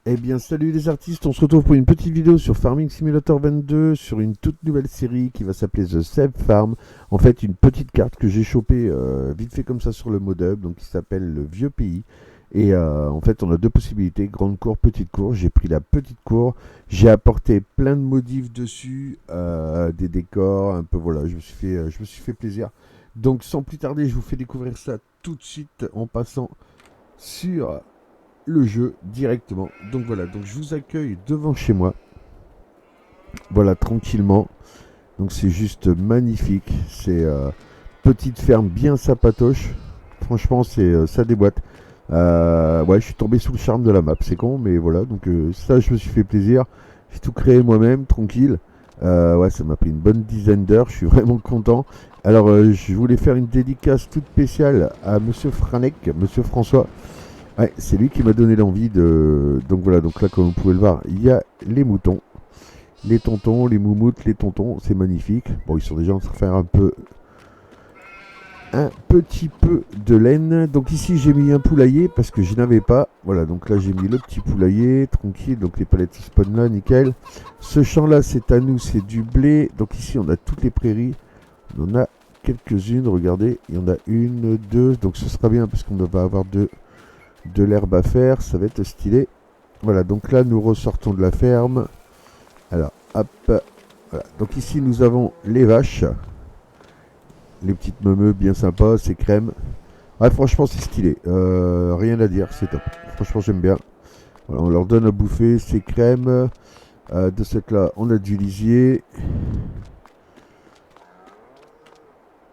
Eh bien, salut les artistes, on se retrouve pour une petite vidéo sur Farming Simulator 22, sur une toute nouvelle série qui va s'appeler The Seb Farm. En fait, une petite carte que j'ai chopée vite fait comme ça sur le Modub, donc qui s'appelle le Vieux Pays. Et en fait, on a deux possibilités, grande cour, petite cour. J'ai pris la petite cour, j'ai apporté plein de modifs dessus, des décors, un peu voilà, je me suis fait plaisir. Donc, sans plus tarder, je vous fais découvrir ça tout de suite en passant sur le jeu directement. Donc voilà, donc je vous accueille devant chez moi. Voilà, tranquillement. Donc c'est juste magnifique. C'est petite ferme bien sapatoche. Franchement, ça déboîte. Ouais, je suis tombé sous le charme de la map. C'est con, mais voilà. Donc ça, je me suis fait plaisir. J'ai tout créé moi-même, tranquille. Ouais, ça m'a pris une bonne dizaine d'heures. Je suis vraiment content. Alors, je voulais faire une dédicace toute spéciale à Monsieur Franek, Monsieur François. Ouais, c'est lui qui m'a donné l'envie de. Donc voilà, donc là, comme vous pouvez le voir, il y a les moutons, les tontons, les moumoutes, les tontons, c'est magnifique. Bon, ils sont déjà en train de faire un petit peu de laine. Donc ici, j'ai mis un poulailler parce que je n'avais pas. Voilà, donc là, j'ai mis le petit poulailler, tranquille. Donc les palettes spawn là, nickel. Ce champ-là, c'est à nous, c'est du blé. Donc ici, on a toutes les prairies. On en a quelques-unes, regardez. Il y en a une, deux. Donc ce sera bien parce qu'on va avoir de l'herbe à faire, ça va être stylé. Voilà, donc là nous ressortons de la ferme. Alors, hop, voilà. Donc ici nous avons les vaches, les petites meumeux bien sympas, c'est crème. Ouais, franchement c'est stylé, rien à dire, c'est top. Franchement j'aime bien. Voilà, on leur donne à bouffer, c'est crème. De cette là, on a du lisier.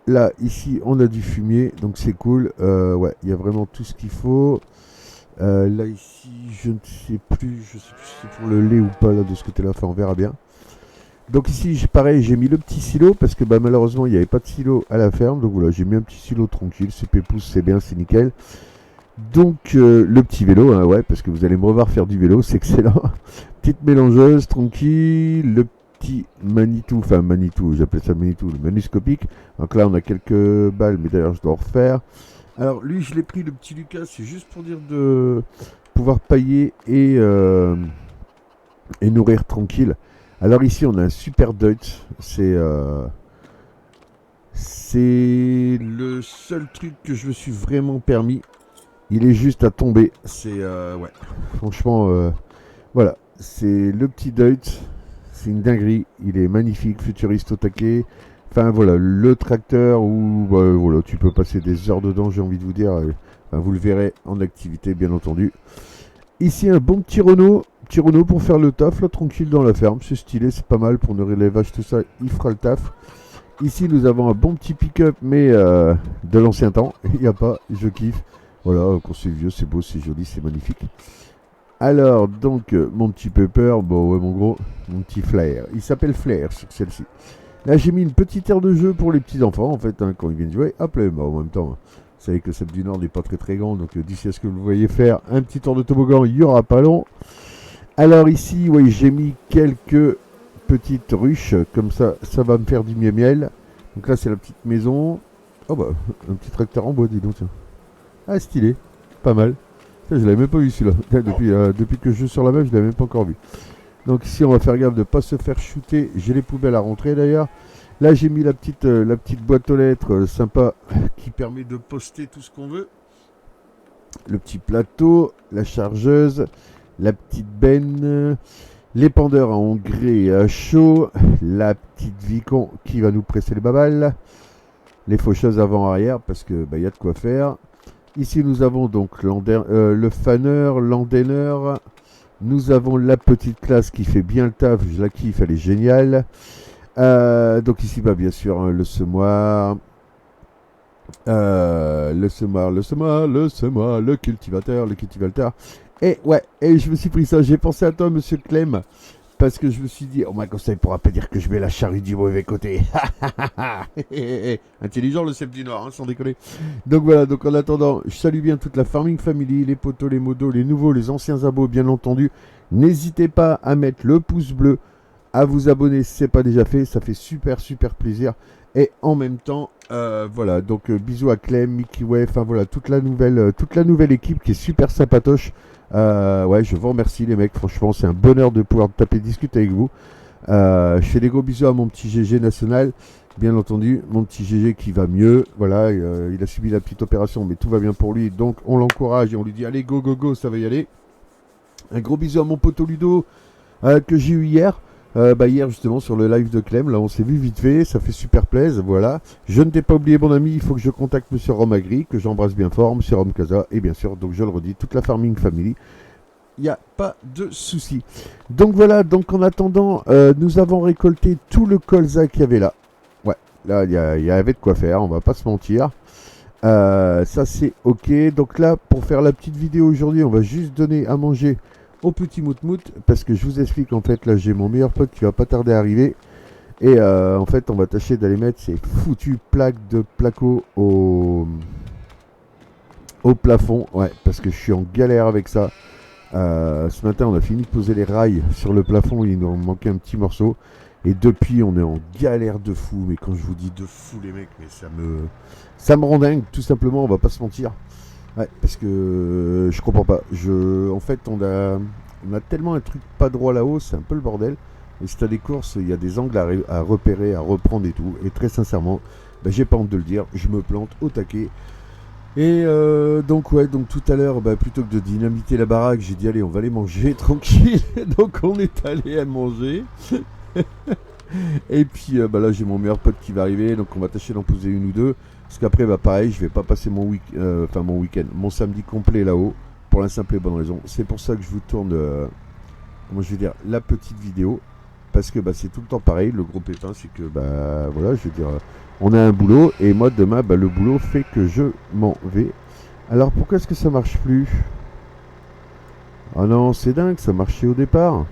Là, ici, on a du fumier, donc c'est cool. Ouais, il y a vraiment tout ce qu'il faut. Là ici, je ne sais plus, je sais plus si c'est pour le lait ou pas là de ce côté-là, enfin on verra bien. Donc ici, pareil, j'ai mis le petit silo parce que bah, malheureusement il n'y avait pas de silo à la ferme, donc voilà, j'ai mis un petit silo tranquille, c'est pépouze, c'est bien, c'est nickel. Donc le petit vélo, hein, ouais, parce que vous allez me revoir faire du vélo, c'est excellent. Petite mélangeuse, tranquille, le petit Manitou, enfin Manitou, j'appelle ça Manitou, le manuscopique. Donc là on a quelques balles, mais d'ailleurs je dois en refaire. Alors lui je l'ai pris le petit Lucas, c'est juste pour dire de pouvoir pailler et nourrir tranquille. Alors ici on a un super Deutz, c'est le seul truc que je me suis vraiment permis. Il est juste à tomber, ouais, franchement voilà, c'est le petit Deutz, c'est une dinguerie, il est magnifique, futuriste au taquet. Enfin voilà, le tracteur où bah, voilà, tu peux passer des heures dedans, j'ai envie de vous dire. Enfin, vous le verrez en activité, bien entendu. Ici, un bon petit Renault pour faire le taf, là, tranquille dans la ferme. C'est stylé, c'est pas mal pour nourrir les vaches, tout ça, il fera le taf. Ici, nous avons un bon petit pick-up, mais de l'ancien temps. Il n'y a pas, je kiffe. Voilà, quand c'est vieux, c'est beau, c'est joli, c'est magnifique. Alors, donc, mon petit Pepper, bon, ouais, mon gros, mon petit Flair. Il s'appelle Flair sur celle-ci. Là, j'ai mis une petite aire de jeu pour les petits-enfants, en fait, hein, quand ils viennent jouer. Hop là, bah, en même temps, vous savez que le Seb du Nord n'est pas très très grand, donc d'ici à ce que vous voyez faire un petit tour de toboggan, il n'y aura pas long. Alors ici, oui, j'ai mis quelques petites ruches, comme ça, ça va me faire du miel. Donc là, c'est la petite maison. Oh bah, un petit tracteur en bois, dis donc, tiens. Ah, stylé, pas mal. Ça, je l'avais même pas vu celui-là. Depuis que je joue sur la map, je l'avais même pas encore vu. Donc ici, on va faire gaffe de ne pas se faire shooter. J'ai les poubelles à rentrer d'ailleurs. Là, j'ai mis la petite boîte aux lettres sympa qui permet de poster tout ce qu'on veut. Le petit plateau, la chargeuse, la petite benne, l'épandeur à engrais et à chaud, la petite Vicon qui va nous presser les babales, les faucheuses avant-arrière parce que bah, y a de quoi faire. Ici, nous avons donc le faneur, l'andaineur. Nous avons la petite classe qui fait bien le taf, je la kiffe, elle est géniale. Donc ici, bah, bien sûr, hein, le semoir, le cultivateur. Et ouais, et je me suis pris ça, j'ai pensé à toi, monsieur Clem, parce que je me suis dit, oh my god, ça ne pourra pas dire que je mets la charrue du mauvais côté. Intelligent le Seb du Nord, hein, sans déconner. Donc voilà, donc en attendant, je salue bien toute la Farming Family, les potos, les modos, les nouveaux, les anciens abos, bien entendu. N'hésitez pas à mettre le pouce bleu, à vous abonner si ce n'est pas déjà fait, ça fait super plaisir. Et en même temps, voilà, donc bisous à Clem, Mickey Way, enfin voilà, toute la nouvelle équipe qui est super sympatoche. Ouais, je vous remercie les mecs, franchement c'est un bonheur de pouvoir taper discuter avec vous. Je fais des gros bisous à mon petit GG national, bien entendu, mon petit GG qui va mieux, voilà, il a subi la petite opération mais tout va bien pour lui, donc on l'encourage et on lui dit allez go, ça va y aller. Un gros bisou à mon poteau Ludo que j'ai eu hier. Hier justement sur le live de Clem, là on s'est vu vite fait, ça fait super plaisir, voilà. Je ne t'ai pas oublié mon ami, il faut que je contacte Monsieur Romagri, que j'embrasse bien fort, Monsieur Romkaza, et bien sûr, donc je le redis, toute la Farming Family, il n'y a pas de souci. Donc voilà, donc en attendant, nous avons récolté tout le colza qu'il y avait là. Ouais, là il y avait de quoi faire, on va pas se mentir. Ça c'est ok, donc là pour faire la petite vidéo aujourd'hui, on va juste donner à manger au petit moutmout, parce que je vous explique en fait, là j'ai mon meilleur pote qui va pas tarder à arriver, et en fait on va tâcher d'aller mettre ces foutues plaques de placo au plafond, ouais, parce que je suis en galère avec ça. Ce matin on a fini de poser les rails sur le plafond, il nous manquait un petit morceau, et depuis on est en galère de fou, mais quand je vous dis de fou les mecs, mais ça me rend dingue, tout simplement, on va pas se mentir. Ouais, parce que je comprends pas. En fait, on a tellement un truc pas droit là-haut, c'est un peu le bordel. Et si t'as des courses, il y a des angles à repérer, à reprendre et tout. Et très sincèrement, j'ai pas honte de le dire, je me plante au taquet. Et donc ouais, donc tout à l'heure, plutôt que de dynamiter la baraque, j'ai dit allez, on va aller manger tranquille. Donc on est allé à manger. Et puis là j'ai mon meilleur pote qui va arriver, donc on va tâcher d'en poser une ou deux. Parce qu'après pareil, je vais pas passer mon week-end, mon samedi complet là-haut, pour la simple et bonne raison. C'est pour ça que je vous tourne, comment je vais dire, la petite vidéo. Parce que c'est tout le temps pareil, le gros pépin, c'est que voilà, je veux dire, on a un boulot, et moi demain, le boulot fait que je m'en vais. Alors pourquoi est-ce que ça marche plus? Ah non, c'est dingue, ça marchait au départ.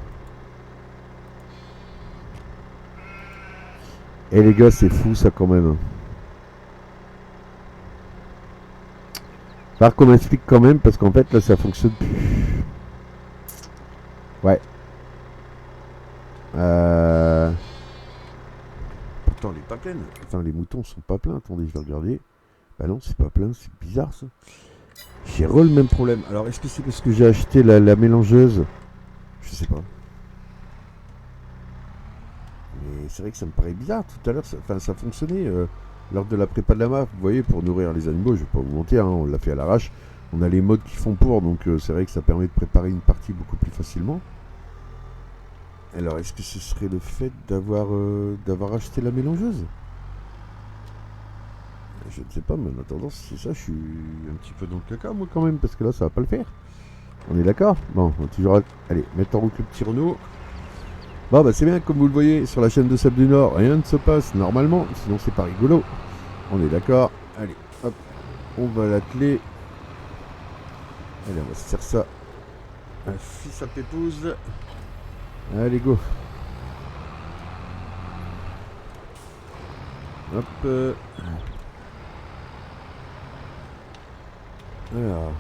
Et les gars, c'est fou ça quand même. Par qu'on m'explique quand même, parce qu'en fait là ça fonctionne plus. Ouais. Pourtant elle est pas pleine. Enfin les moutons sont pas pleins. Attendez, je vais regarder. Bah non, c'est pas plein, c'est bizarre ça. J'ai le même problème. Alors est-ce que c'est parce que j'ai acheté la mélangeuse? Je sais pas. Mais c'est vrai que ça me paraît bizarre. Tout à l'heure, ça fonctionnait lors de la prépa de la MAF. Vous voyez, pour nourrir les animaux, je vais pas vous mentir, hein, on l'a fait à l'arrache. On a les modes qui font pour, donc c'est vrai que ça permet de préparer une partie beaucoup plus facilement. Alors, est-ce que ce serait le fait d'avoir acheté la mélangeuse? Je ne sais pas, mais en attendant, si c'est ça, je suis un petit peu dans le caca, moi, quand même, parce que là, ça va pas le faire. On est d'accord? Bon, on va toujours... Allez, mettre en route le petit Renault. Bon, c'est bien, comme vous le voyez, sur la chaîne de Sable du Nord, rien ne se passe normalement, sinon c'est pas rigolo. On est d'accord? Allez, hop, on va l'atteler. Allez, on va se faire ça. Un fils à pépouze. Allez, go. Hop. Alors.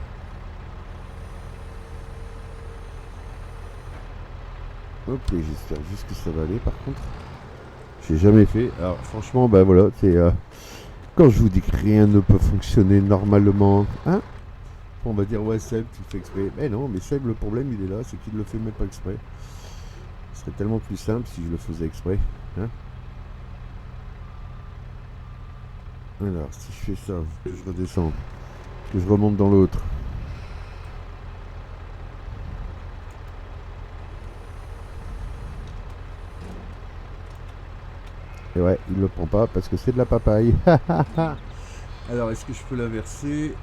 Ok, j'espère juste que ça va aller par contre. J'ai jamais fait. Alors franchement, voilà, c'est quand je vous dis que rien ne peut fonctionner normalement, hein? On va dire ouais Seb, tu le fais exprès. Mais non, mais Seb, le problème il est là, c'est qu'il le fait même pas exprès. Ce serait tellement plus simple si je le faisais exprès, hein? Alors, si je fais ça, que je redescends, que je remonte dans l'autre. Et ouais, il le prend pas parce que c'est de la papaye. Alors, est-ce que je peux la verser?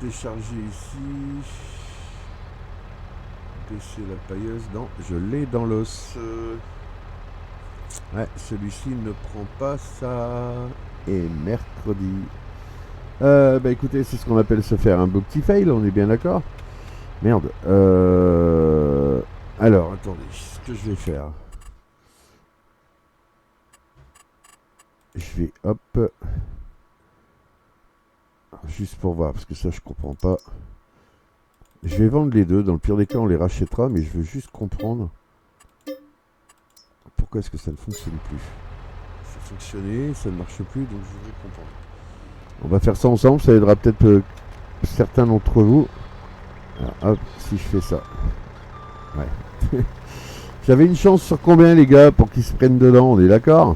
Décharger ici. Baisser la pailleuse. Non, je l'ai dans l'os. Ouais, celui-ci ne prend pas ça. Et mercredi. Écoutez, c'est ce qu'on appelle se faire un beau petit fail, on est bien d'accord? Merde. Alors, attendez, ce que je vais faire. Je vais, hop. Juste pour voir, parce que ça, je comprends pas. Je vais vendre les deux. Dans le pire des cas, on les rachètera, mais je veux juste comprendre. pourquoi est-ce que ça ne fonctionne plus. Ça fonctionnait, ça ne marche plus, donc je voudrais comprendre. On va faire ça ensemble, ça aidera peut-être certains d'entre vous. Alors, hop, si je fais ça. Ouais. J'avais une chance sur combien les gars pour qu'ils se prennent dedans, on est d'accord?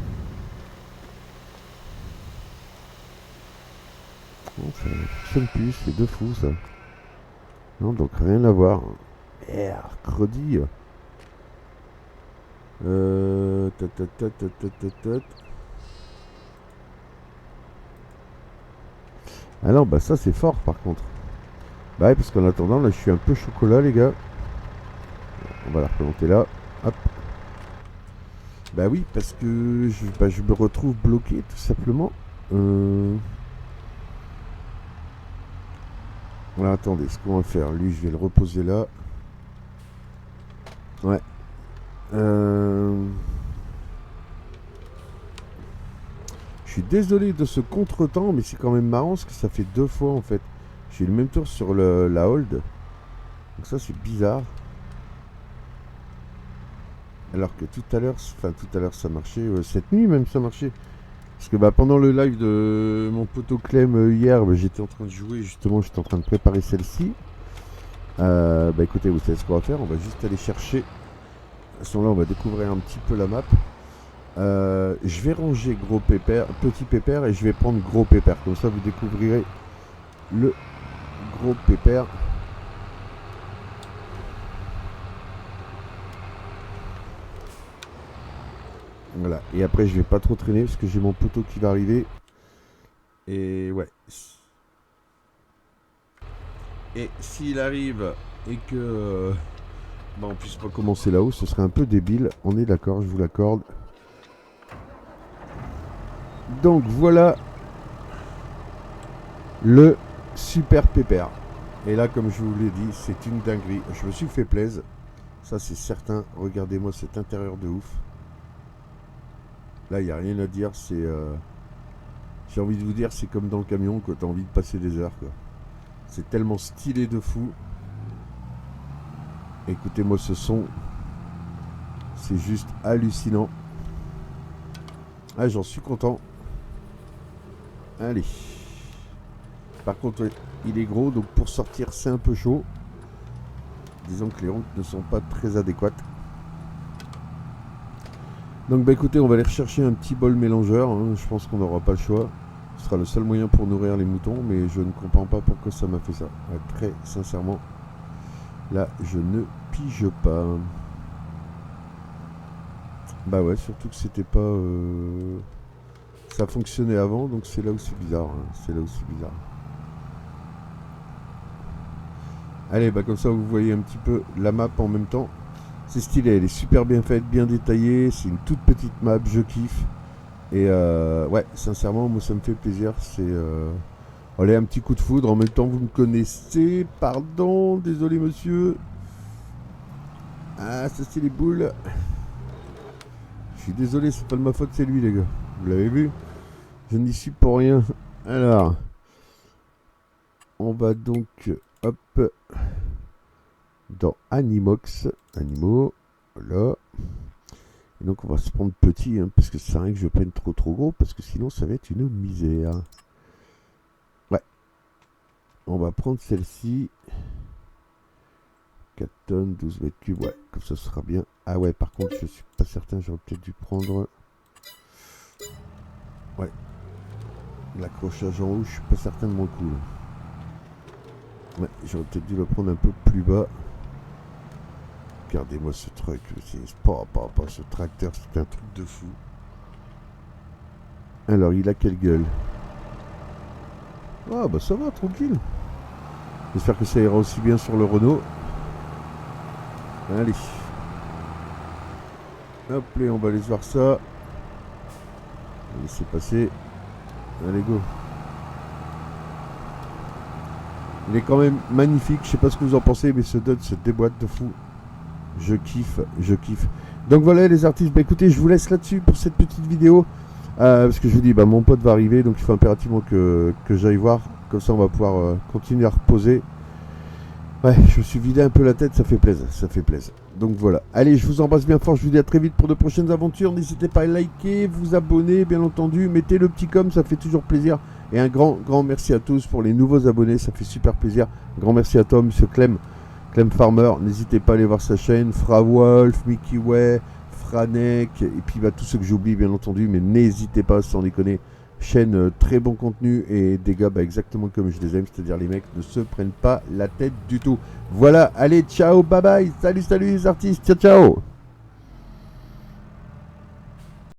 Non, ça ne fonctionne plus, c'est de fou ça. Non, donc rien à voir. Mercredi. Ah non, bah ça c'est fort par contre. Bah ouais, parce qu'en attendant, là je suis un peu chocolat les gars. On va la représenter là. Hop. Bah oui, parce que je me retrouve bloqué tout simplement. Voilà, attendez, ce qu'on va faire, lui je vais le reposer là. Ouais. Je suis désolé de ce contretemps, mais c'est quand même marrant parce que ça fait 2 fois en fait. J'ai eu le même tour sur la hold. Donc ça c'est bizarre. Alors que tout à l'heure ça marchait. Cette nuit même ça marchait. Parce que pendant le live de mon poteau Clem hier, j'étais en train de jouer, justement j'étais en train de préparer celle-ci. Écoutez, vous savez ce qu'on va faire, on va juste aller chercher. À ce moment-là on va découvrir un petit peu la map. Je vais ranger gros pépère, petit pépère, et je vais prendre gros pépère. Comme ça vous découvrirez le gros pépère. Voilà, et après je vais pas trop traîner parce que j'ai mon poteau qui va arriver. Et ouais. Et s'il arrive et que on puisse pas commencer là-haut, ce serait un peu débile. On est d'accord, je vous l'accorde. Donc voilà le super pépère. Et là, comme je vous l'ai dit, c'est une dinguerie. Je me suis fait plaisir. Ça c'est certain. Regardez-moi cet intérieur de ouf. Là, il n'y a rien à dire. C'est, j'ai envie de vous dire, c'est comme dans le camion, quoi. T'as envie de passer des heures, quoi. C'est tellement stylé de fou. Écoutez-moi ce son. C'est juste hallucinant. Ah, j'en suis content. Allez. Par contre, il est gros, donc pour sortir, c'est un peu chaud. Disons que les routes ne sont pas très adéquates. Donc écoutez, on va aller rechercher un petit bol mélangeur, hein. Je pense qu'on n'aura pas le choix. Ce sera le seul moyen pour nourrir les moutons, mais je ne comprends pas pourquoi ça m'a fait ça. Ouais, très sincèrement, là je ne pige pas. Bah ouais, surtout que c'était pas... Ça fonctionnait avant, donc c'est là où c'est bizarre. Hein. C'est là où c'est bizarre. Allez, comme ça vous voyez un petit peu la map en même temps. C'est stylé, elle est super bien faite, bien détaillée. C'est une toute petite map, je kiffe. Et ouais, sincèrement, moi ça me fait plaisir. C'est allez, un petit coup de foudre. En même temps, vous me connaissez. Pardon, désolé monsieur. Ah, ça c'est les boules. Je suis désolé, c'est pas de ma faute, c'est lui les gars. Vous l'avez vu? Je n'y suis pour rien. Alors, on va donc, hop, dans Animox. Animaux, voilà. Et donc on va se prendre petit, hein, parce que ça sert à rien que je prenne trop gros, parce que sinon ça va être une misère. Ouais. On va prendre celle-ci. 4 tonnes, 12 mètres cubes, ouais, comme ça ce sera bien. Ah ouais, par contre je suis pas certain, j'aurais peut-être dû prendre... Ouais. L'accrochage en haut, je suis pas certain de mon coup. Là. Ouais, j'aurais peut-être dû le prendre un peu plus bas. Regardez-moi ce truc, c'est pas ce tracteur, c'est un truc de fou. Alors, il a quelle gueule? Ah bah ça va, tranquille. J'espère que ça ira aussi bien sur le Renault. Allez. Hop, là, on va aller voir ça. Laissez passer. Allez, go. Il est quand même magnifique, je sais pas ce que vous en pensez, mais ce Dodge se déboîte de fou. Je kiffe, je kiffe. Donc voilà les artistes, écoutez, je vous laisse là-dessus pour cette petite vidéo. Parce que je vous dis, mon pote va arriver, donc il faut impérativement que j'aille voir. Comme ça on va pouvoir continuer à reposer. Ouais, je me suis vidé un peu la tête, ça fait plaisir, ça fait plaisir. Donc voilà. Allez, je vous embrasse bien fort, je vous dis à très vite pour de prochaines aventures. N'hésitez pas à liker, vous abonner, bien entendu. Mettez le petit com, ça fait toujours plaisir. Et un grand merci à tous pour les nouveaux abonnés, ça fait super plaisir. Grand merci à toi, monsieur Clem Farmer. N'hésitez pas à aller voir sa chaîne. Fra Wolf, Mickey Way, Franek, et puis bah, tous ceux que j'oublie, bien entendu. Mais n'hésitez pas, sans déconner. Chaîne très bon contenu et des gars bah, exactement comme je les aime, c'est-à-dire les mecs ne se prennent pas la tête du tout. Voilà, allez, ciao, bye bye, salut les artistes, ciao ciao.